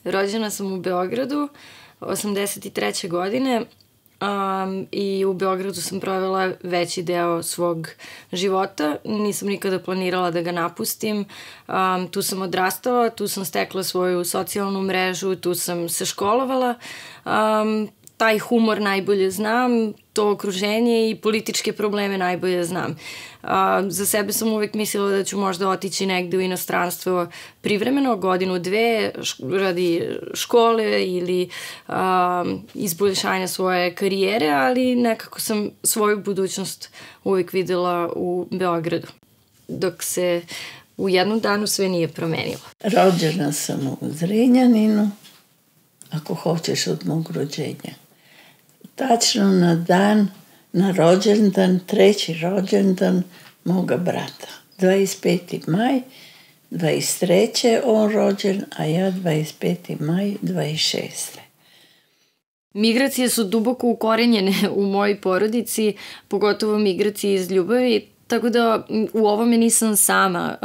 Rođena sam u Beogradu 83. godine i u Beogradu sam provela veći deo svog života. Nisam nikada planirala da ga napustim. Tu sam odrastala, tu sam stekla svoju socijalnu mrežu, tu sam se školovala. Taj humor najbolje znam, to okruženje i političke probleme najbolje znam. Za sebe sam uvek mislila da ću možda otići negde u inostranstvo privremeno, godinu, dve, radi škole ili izboljšanja svoje karijere, ali nekako sam svoju budućnost uvek videla u Beogradu, dok se u jednom danu sve nije promenilo. Rođena sam u Zrenjaninu, ako hoćeš od mog rođenja. Tačno na dan, na rođendan, 3. rođendan moga brata. 25. maj, 23. on rođen, a ja 25. maj, 26. Migracije su duboko ukorenjene u mojoj porodici, pogotovo migracije iz ljubavi, tako da u ovome nisam sama.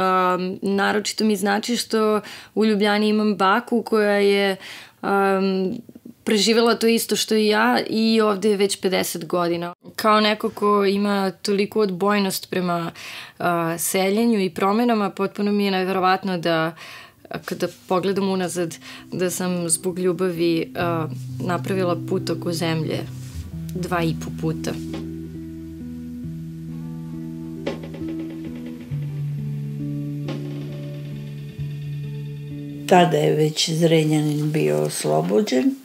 Naročito mi znači što u Ljubljani imam baku koja je preživela to isto što i ja i ovde je već 50 godina. Kao neko ko ima toliko odbojnost prema seljenju i promenama, potpuno mi je neverovatno da kada pogledam unazad da sam zbog ljubavi napravila put oko zemlje 2,5 puta. Tada je već Zrenjanin bio oslobođen.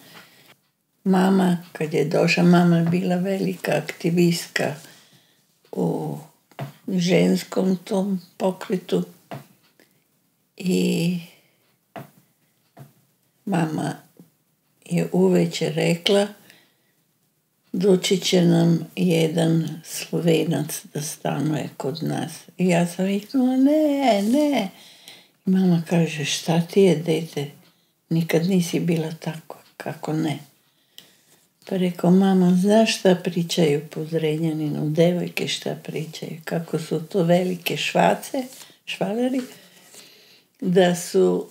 Mama, kad je došla, mama je bila velika aktivistka u ženskom tom pokretu i mama je uveče rekla doći će nam jedan Slovenac da stanuje kod nas. I ja sam viknula ne. I mama kaže šta ti je dete, nikad nisi bila tako, kako ne. Pa rekao, mama, znaš šta pričaju po Zrenjaninu, devojke šta pričaju, kako su to velike švaleri, da su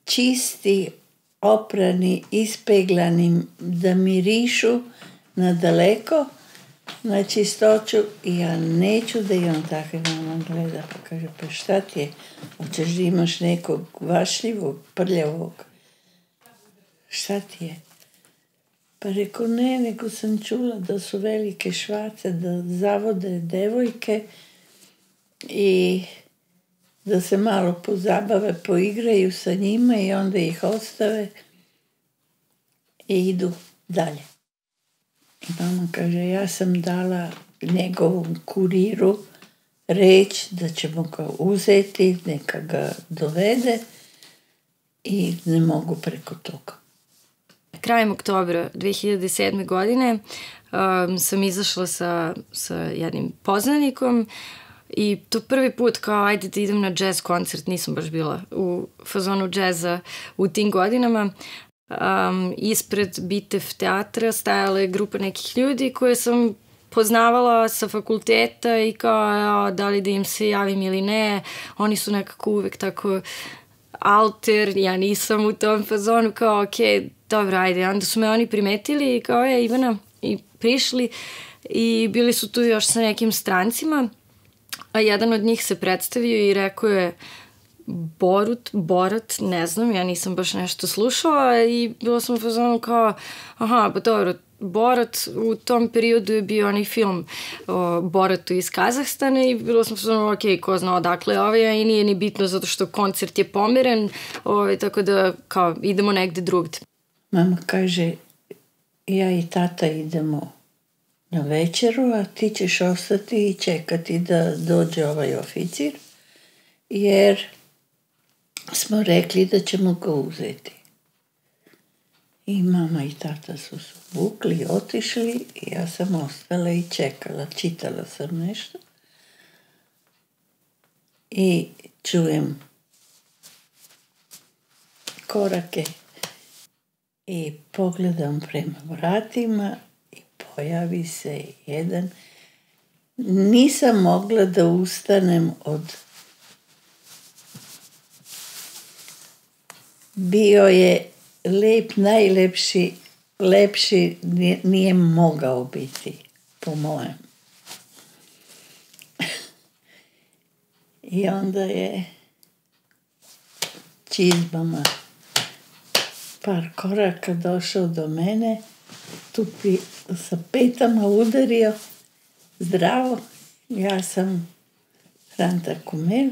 čisti, oprani, ispeglani, da mirišu na daleko, na čistoću i ja neću da imam takve. Mama gleda pa kaže, pa šta ti je, hoćeš da imaš nekog vašljivog, prljavog, šta ti je? Pa rekao, ne, nego sam čula da su velike švace, da zavode devojke i da se malo pozabave, poigraju sa njima i onda ih ostave i idu dalje. I mama kaže, ja sam dala njegovom kuriru reč da ćemo ga uzeti, neka ga dovede i ne mogu preko toga. Krajem oktobra 2007. godine sam izašla sa jednim poznanikom i to prvi put kao ajde da idem na jazz koncert, nisam baš bila u fazonu džeza u tim godinama. Ispred Bitev teatra stajala je grupa nekih ljudi koje sam poznavala sa fakulteta i kao da li da im se javim ili ne. Oni su nekako uvek tako alter, ja nisam u tom fazonu kao okej, dobro, ajde. Onda su me oni primetili i kao Ivana i prišli i bili su tu još sa nekim strancima, a jedan od njih se predstavio i rekao je Borat, ne znam, ja nisam baš nešto slušala i bila sam u fazonu kao, aha, pa dobro, Borat u tom periodu je bio onaj film o Boratu iz Kazahstana i bilo sam fazonu, ok, ko zna odakle je i nije ni bitno zato što koncert je pomeren, tako da kao idemo negde drugde. Mama kaže, ja i tata idemo na večeru, a ti ćeš ostati i čekati da dođe ovaj oficir, jer smo rekli da ćemo ga uzeti. I mama i tata su se vukli i otišli i ja sam ostala i čekala, čitala sam nešto i čujem korake i pogledam prema vratima i pojavi se jedan. Nisam mogla da ustanem od bio je lep, najlepši, lepši nije mogao biti, po mojem. I onda je čizmama par koraka došao do mene, tu sa petama udario, zdravo, ja sam Franta Komel,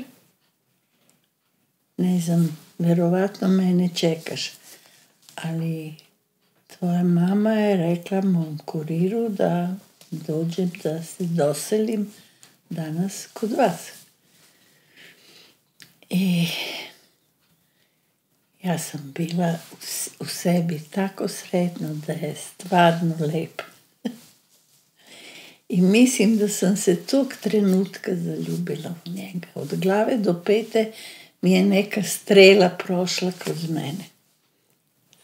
ne znam, verovatno mene čekaš, ali tvoja mama je rekla mom kuriru da dođem, da se doselim danas kod vas. I ja sam bila u sebi tako sretna da je stvarno lepo. I mislim da sam se tog trenutka zaljubila u njega. Od glave do pete mi je neka strela prošla kroz mene.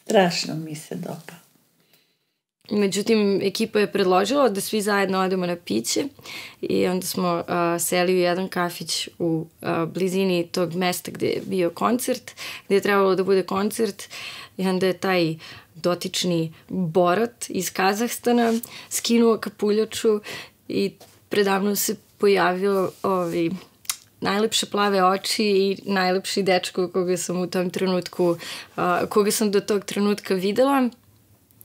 Strašno mi se dopao. Međutim, ekipa je predložila da svi zajedno odemo na piće i onda smo seli u jedan kafić u blizini tog mesta gde je bio koncert, gde je trebalo da bude koncert i onda je taj dotični Borat iz Kazahstana skinuo kapuljaču i predavno se pojavio najlepše plave oči i najlepši dečko koga sam u tom trenutku, koga sam do tog trenutka videla.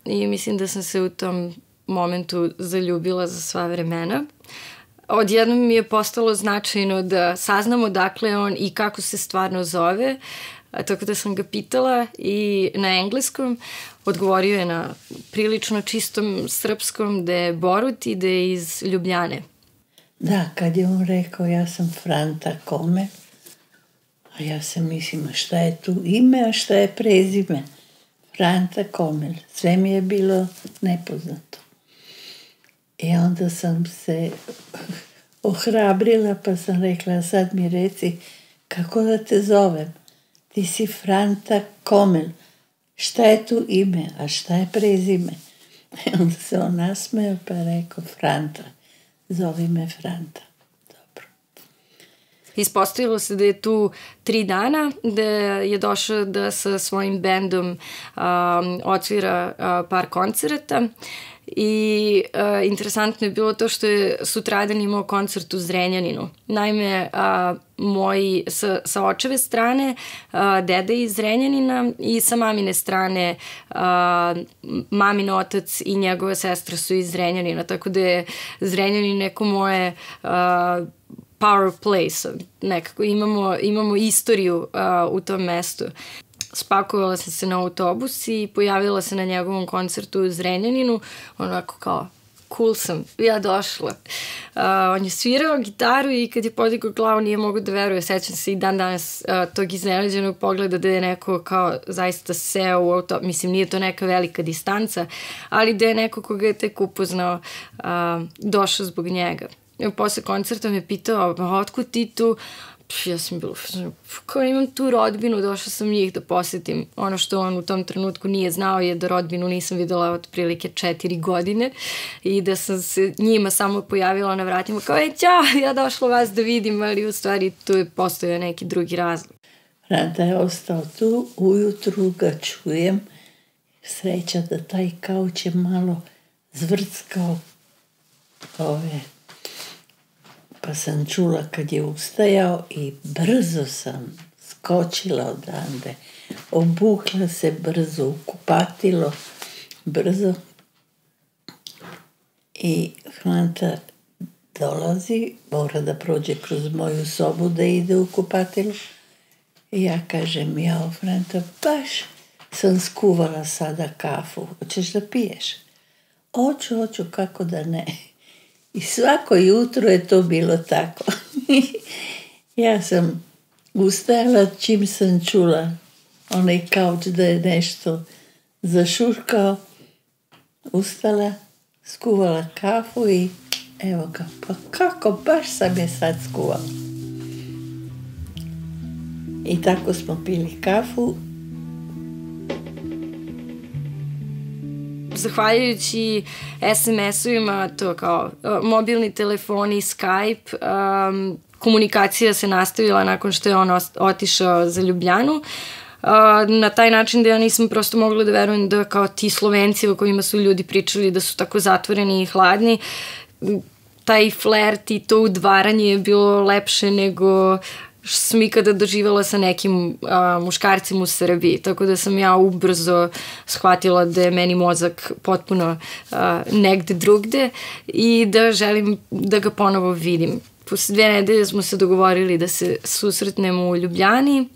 I mislim da sam se u tom momentu zaljubila za sva vremena. Odjednom mi je postalo značajno da saznamo dakle je on i kako se stvarno zove, tako da sam ga pitala i na engleskom. Odgovorio je na prilično čistom srpskom da je Borut i da je iz Ljubljane. Da, kad je on rekao ja sam Franta Komel, a ja sam mislim šta je tu ime, a šta je prezime. Franta Komel. Sve mi je bilo nepoznato. I onda sam se ohrabrila pa sam rekla, sad mi reci kako da te zovem. Ti si Franta Komel. Šta je tu ime, a šta je prezime? I onda se on nasmeo pa je rekao Franta. Zovi me Franta. Dobro. Ispostavilo se da je tu 3 dana, da je došao da sa svojim bendom odsvira par koncerata i interesantno je bilo to što je sutradan imao koncert u Zrenjaninu. Naime, moji sa očeve strane deda iz Zrenjanina i sa mamine strane mamin otac i njegova sestra su iz Zrenjanina, tako da je Zrenjanin neko moje power place, nekako imamo istoriju u tom mestu. Spakovala sam se na autobus i pojavila se na njegovom koncertu u Zrenjaninu, onako kao, cool sam, ja došla. On je svirao gitaru i kad je podigao glavu nije mogu da veruje, sećam se i dan danas tog iznenađenog pogleda da je neko kao zaista seo u autobus, mislim nije to neka velika distanca, ali da je neko koga je tek upoznao došao zbog njega. Posle koncerta me pitao, otkud ti tu? Ja sam bila, kao imam tu rodbinu, došla sam njih da posetim. Ono što on u tom trenutku nije znao je da rodbinu nisam videla otprilike 4 godine i da sam se njima samo pojavila na vratima kao, ćao, ja došla vas da vidim, ali u stvari tu je postojao neki drugi razlog. Franta je ostao tu, ujutru ga čujem, sreća da taj kauč je malo zvrckao pa sam čula kad je ustajao i brzo sam skočila odande. Obukla se brzo, u kupatilo, brzo. I Franta dolazi, mora da prođe kroz moju sobu da ide u kupatilo. I ja kažem, jao Franta, baš sam skuvala sada kafu. Hoćeš da piješ? Hoću, kako da ne. I svako jutro je to bilo tako. Ja sam ustajala čim sam čula onaj kauč da je nešto zašurkao. Ustala, skuvala kafu i evo ga, pa kako, baš sam je sad skuvala. I tako smo pili kafu. Zahvaljujući SMS-ovima, to kao mobilni telefoni, Skype, komunikacija se nastavila nakon što je on otišao za Ljubljanu. na taj način da ja nisam prosto mogla da verujem da kao ti Slovenci o kojima su ljudi pričali da su tako zatvoreni i hladni, taj flert i to udvaranje je bilo lepše nego što sam ikada doživjela sa nekim muškarcima u Srbiji. Tako da sam ja ubrzo shvatila da je meni mozak potpuno negde drugde i da želim da ga ponovo vidim. Posle 2 nedelje smo se dogovorili da se susretnemo u Ljubljani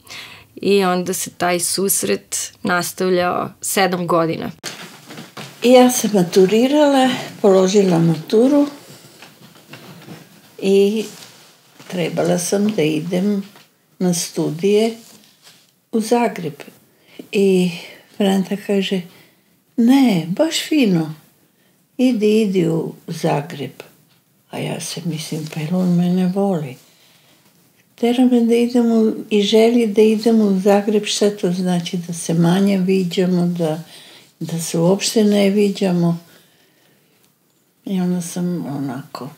i onda se taj susret nastavljao 7 godina. I ja sam maturirala, položila maturu i trebala sam da idem na studije u Zagreb. I Franta kaže, ne, baš fino, idi u Zagreb. A ja se mislim, pa on mene voli. Tera me da idemo i želi da idemo u Zagreb, šta to znači? Da se manje viđamo, da se uopšte ne viđamo. I onda sam onako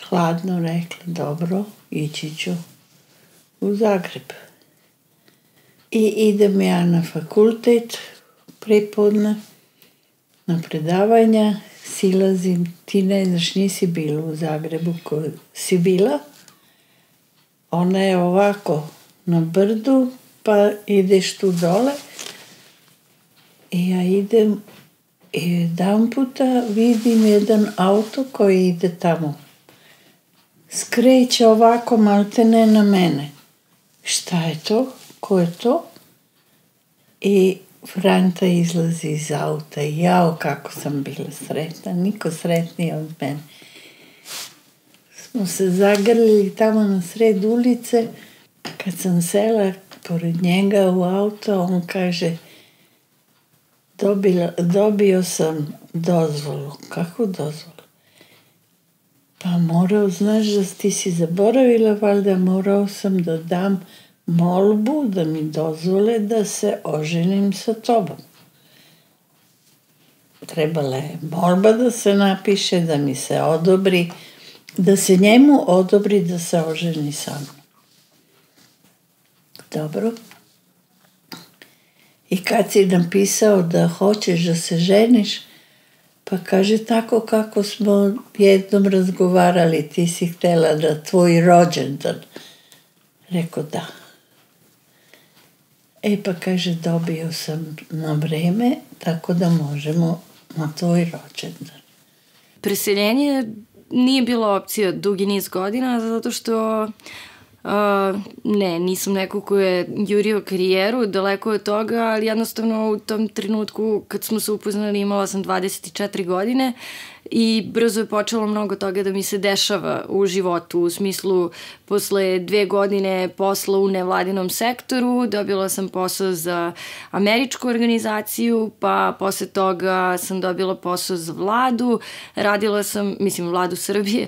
hladno rekla, dobro, ići ću u Zagreb. I idem ja na fakultet prepodne, na predavanja, silazim, ti ne znaš, nisi bila u Zagrebu, ko si bila? Ona je ovako na brdu, pa ideš tu dole. I ja idem i jedan puta vidim jedan auto koji ide tamo. Skreće ovako maltene na mene. Šta je to? Ko je to? I Franta izlazi iz auta i jao kako sam bila sretna. Niko sretniji od mene. Smo se zagrlili tamo na sred ulice. Kad sam sela pored njega u auto, on kaže, dobio sam dozvolu. Kakvu dozvolu? Pa morao, znaš da ti si zaboravila, valjda morao sam da dam molbu da mi dozvole da se oženim sa tobom. Trebala je molba da se napiše, da mi se odobri, da se njemu odobri da se oženi sa mnom. Dobro. I kad si napisao da hoćeš da se ženiš, pa kaže tako kako smo jednom razgovarali, ti si htjela da tvoj rođendan. Rekao da. Pa kaže, dobio sam na vreme, tako da možemo na tvoj rođendan. Preseljenje nije bila opcija dugi niz godina, zato što nisam neko ko je jurio karijeru, daleko od toga, ali jednostavno u tom trenutku kad smo se upoznali imala sam 24 godine i brzo je počelo mnogo toga da mi se dešava u životu, u smislu posle 2 godine posla u nevladinom sektoru, dobila sam posao za američku organizaciju, pa posle toga sam dobila posao za vladu, radila sam, vladu Srbije,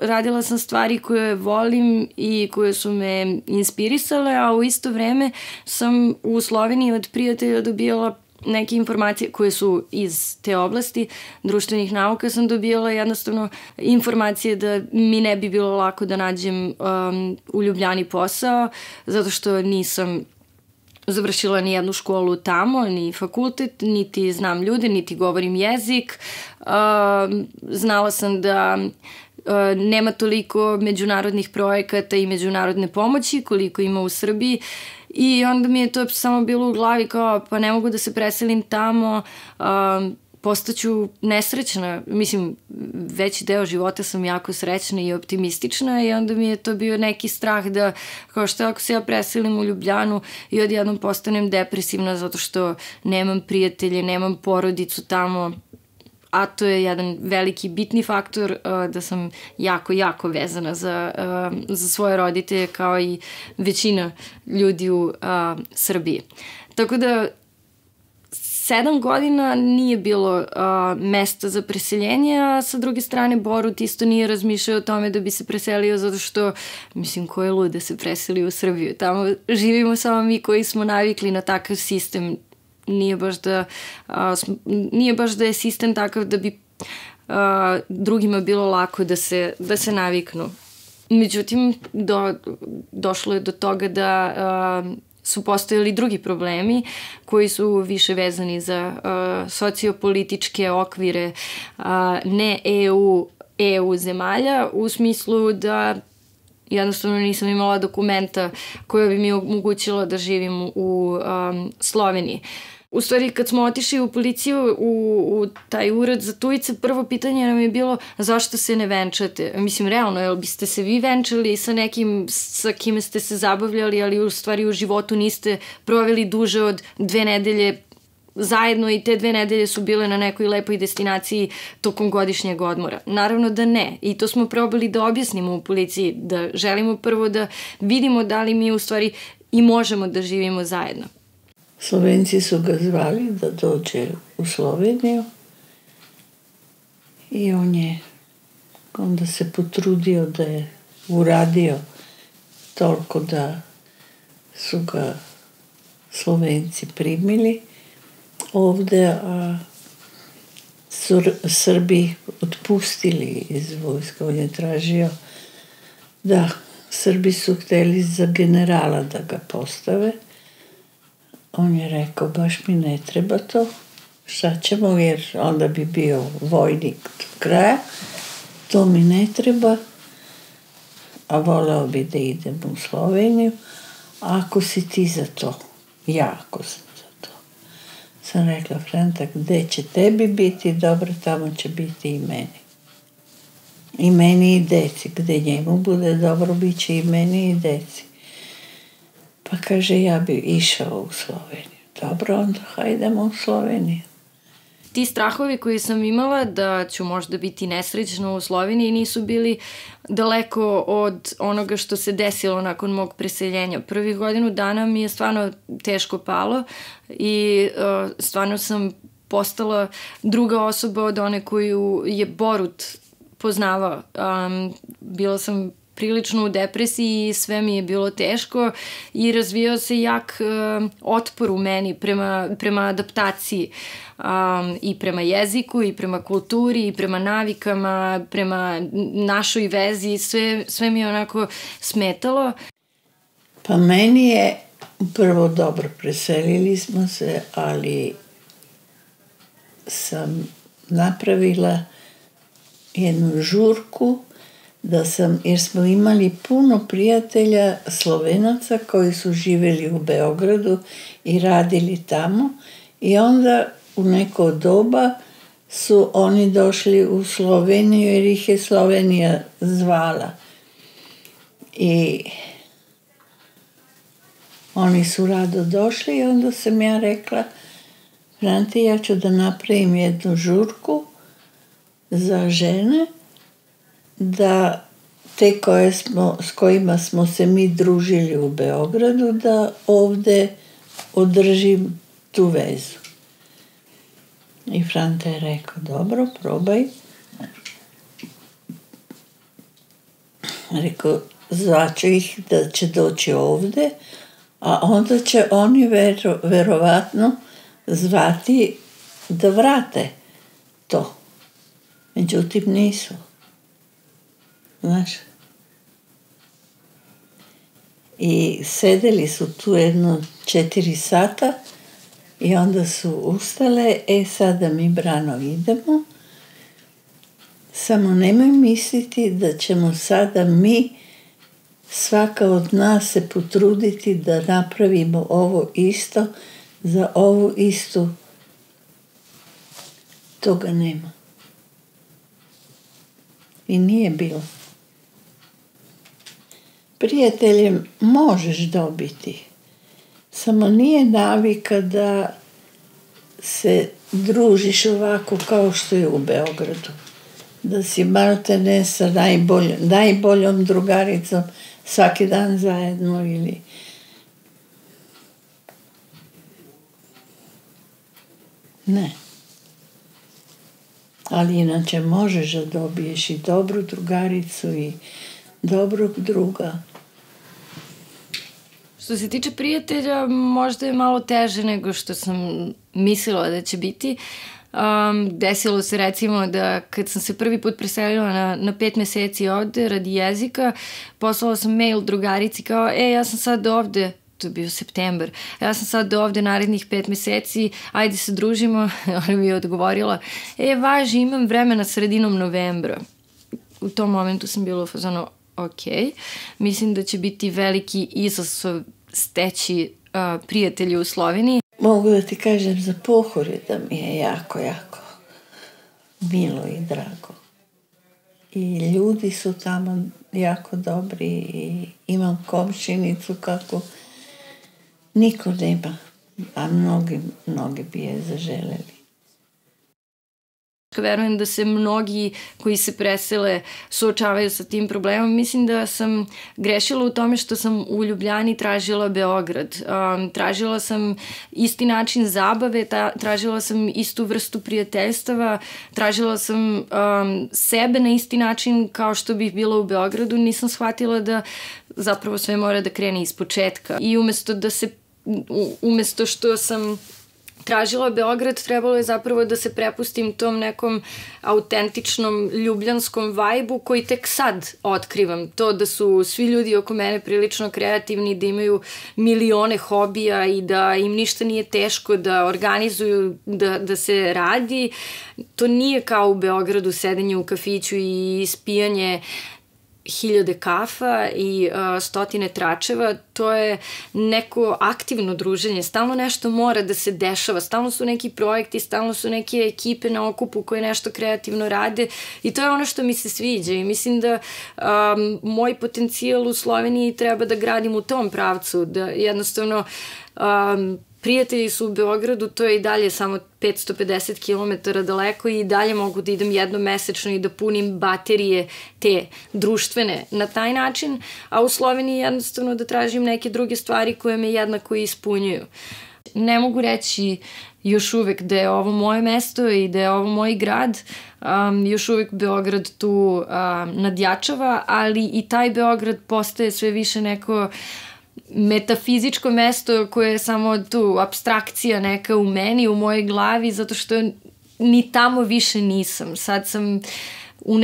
radila sam stvari koje volim i koje su me inspirisale, a u isto vreme sam u Sloveniji od prijatelja dobijala neke informacije koje su iz te oblasti društvenih nauka, sam dobijala jednostavno informacije da mi ne bi bilo lako da nađem u Ljubljani posao, zato što nisam završila ni jednu školu tamo, ni fakultet, niti znam ljude, niti govorim jezik. Znala sam da nema toliko međunarodnih projekata i međunarodne pomoći koliko ima u Srbiji i onda mi je to samo bilo u glavi kao pa ne mogu da se preselim tamo, postaću nesrećna, veći deo života sam jako srećna i optimistična i onda mi je to bio neki strah da kao što ako se ja preselim u Ljubljanu i odjednom postanem depresivna zato što nemam prijatelje, nemam porodicu tamo, a to je jedan veliki bitni faktor da sam jako, jako vezana za svoje roditelje kao i većina ljudi u Srbiji. Tako da 7 godina nije bilo mesta za preseljenje, a sa druge strane Borut isto nije razmišljao o tome da bi se preselio zato što, ko je lud da se preseli u Srbiju. Tamo živimo samo mi koji smo navikli na takav sistem. Nije baš da je sistem takav da bi drugima bilo lako da se naviknu. Međutim, došlo je do toga da su postojali drugi problemi koji su više vezani za sociopolitičke okvire ne EU zemalja, u smislu da jednostavno nisam imala dokumenta koja bi mi omogućila da živim u Sloveniji. U stvari, kad smo otišli u policiju, u taj ured za tujice, prvo pitanje nam je bilo zašto se ne venčate? Mislim, realno, jel biste se vi venčali sa nekim sa kime ste se zabavljali, ali u stvari u životu niste proveli duže od 2 nedelje zajedno i te 2 nedelje su bile na nekoj lepoj destinaciji tokom godišnjeg odmora. Naravno da ne. I to smo probali da objasnimo u policiji, da želimo prvo da vidimo da li mi u stvari i možemo da živimo zajedno. Slovenci su ga zvali da dođe u Sloveniju i on je onda se potrudio da je uradio toliko da su ga Slovenci primili ovde, a Srbi otpustili iz vojska. On je tražio da Srbi su hteli za generala da ga postave. On je rekao, baš mi ne treba to, šta ćemo, jer onda bi bio vojnik do kraja, to mi ne treba, a voleo bi da idem u Sloveniju, ako si ti za to, ja ako sam za to. Sam rekla, Franta, gde će tebi biti dobro, tamo će biti i meni. I meni i deci, gde njemu bude dobro, bit će i meni i deci. Pa kaže, ja bi išao u Sloveniju. Dobro, onda hajdemo u Sloveniju. Ti strahovi koji sam imala da ću možda biti nesrećna u Sloveniji nisu bili daleko od onoga što se desilo nakon mog preseljenja. Prvih godinu dana mi je stvarno teško palo i stvarno sam postala druga osoba od one koju je Borut poznavao. Bila sam prilično u depresiji i sve mi je bilo teško i razvijao se jak otpor u meni prema adaptaciji i prema jeziku i prema kulturi i prema navikama, prema našoj vezi, sve mi je onako smetalo. Pa meni je prvo dobro, preselili smo se, ali sam napravila jednu žurku jer smo imali puno prijatelja Slovenaca koji su živjeli u Beogradu i radili tamo i onda u neko doba su oni došli u Sloveniju jer ih je Slovenija zvala. I oni su rado došli i onda sam ja rekla, Franti, ja ću da napravim jednu žurku za žene, da te s kojima smo se mi družili u Beogradu, da ovde održim tu vezu. I Franta je rekao, dobro, probaj. Rekao, zvaću ih da će doći ovde, a onda će oni verovatno zvati da vrate to. Međutim, nisu. Znaš? I sedeli su tu jedno 4 sata i onda su ustale, sada mi, Brano, idemo. Samo nemoj misliti da ćemo sada mi, svaka od nas, se potruditi da napravimo ovo isto za ovu istu. Toga nema. I nije bilo. Prijatelje možeš dobiti, samo nije navika da se družiš ovako kao što je u Beogradu. Da si maltene sa najboljom drugaricom svaki dan zajedno ili... Ne. Ali inače možeš da dobiješ i dobru drugaricu i dobrog druga. Što se tiče prijatelja, možda je malo teže nego što sam mislila da će biti. Desilo se recimo da kad sam se prvi put preselila na 5 meseci ovde radi jezika, poslala sam mail drugarici kao, ja sam sad ovde to je bio septembar. Ja sam sad ovde narednih 5 meseci, ajde se družimo. Ona mi je odgovorila, važi, imam vremena sredinom novembra. U tom momentu sam bila u fazonu, ok, mislim da će biti veliki izazov steći prijatelji u Sloveniji. Mogu da ti kažem za Pohorje da mi je jako, jako milo i drago. I ljudi su tamo jako dobri i imam komšinicu kako niko nema, a mnogi bi je zaželeli. Verujem da se mnogi koji se presele suočavaju sa tim problemom. Mislim da sam grešila u tome što sam u Ljubljani tražila Beograd. Tražila sam isti način zabave, tražila sam istu vrstu prijateljstava, tražila sam sebe na isti način kao što bih bila u Beogradu. Nisam shvatila da zapravo sve mora da krene iz početka. I umesto što sam tražila Beograd, trebalo je zapravo da se prepustim tom nekom autentičnom ljubljanskom vajbu koji tek sad otkrivam. To da su svi ljudi oko mene prilično kreativni, da imaju milione hobija i da im ništa nije teško, da organizuju, da se radi. To nije kao u Beogradu sedenje u kafiću i ispijanje 1000 kafa i 100 tračeva. To je neko aktivno druženje. Stalno nešto mora da se dešava. Stalno su neki projekti, stalno su neke ekipe na okupu koje nešto kreativno rade i to je ono što mi se sviđa i mislim da moj potencijal u Sloveniji treba da gradim u tom pravcu, da jednostavno prijatelji su u Beogradu, to je i dalje samo 550 km daleko i dalje mogu da idem jednom mesečno i da punim baterije te društvene na taj način, a u Sloveniji jednostavno da tražim neke druge stvari koje me jednako ispunjuju. Ne mogu reći još uvek da je ovo moje mesto i da je ovo moj grad, još uvek Beograd tu nadjačava, ali i taj Beograd postaje sve više neko metafizičko mesto koje je samo tu apstrakcija neka u meni, u mojoj glavi, zato što ni tamo više nisam. Sad sam u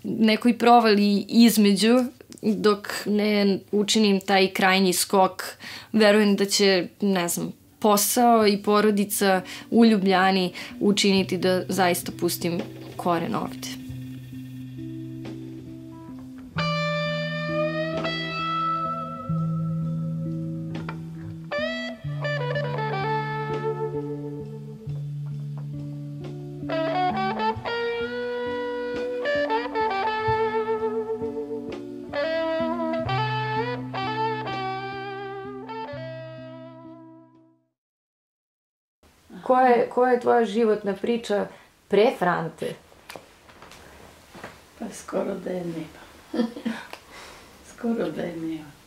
nekoj provali između, dok ne učinim taj krajnji skok. Verujem da će, posao i porodica u Ljubljani učiniti da zaista pustim koren ovde. Koja je tvoja životna priča pre Frante? Pa skoro da je nema. Skoro da je nema.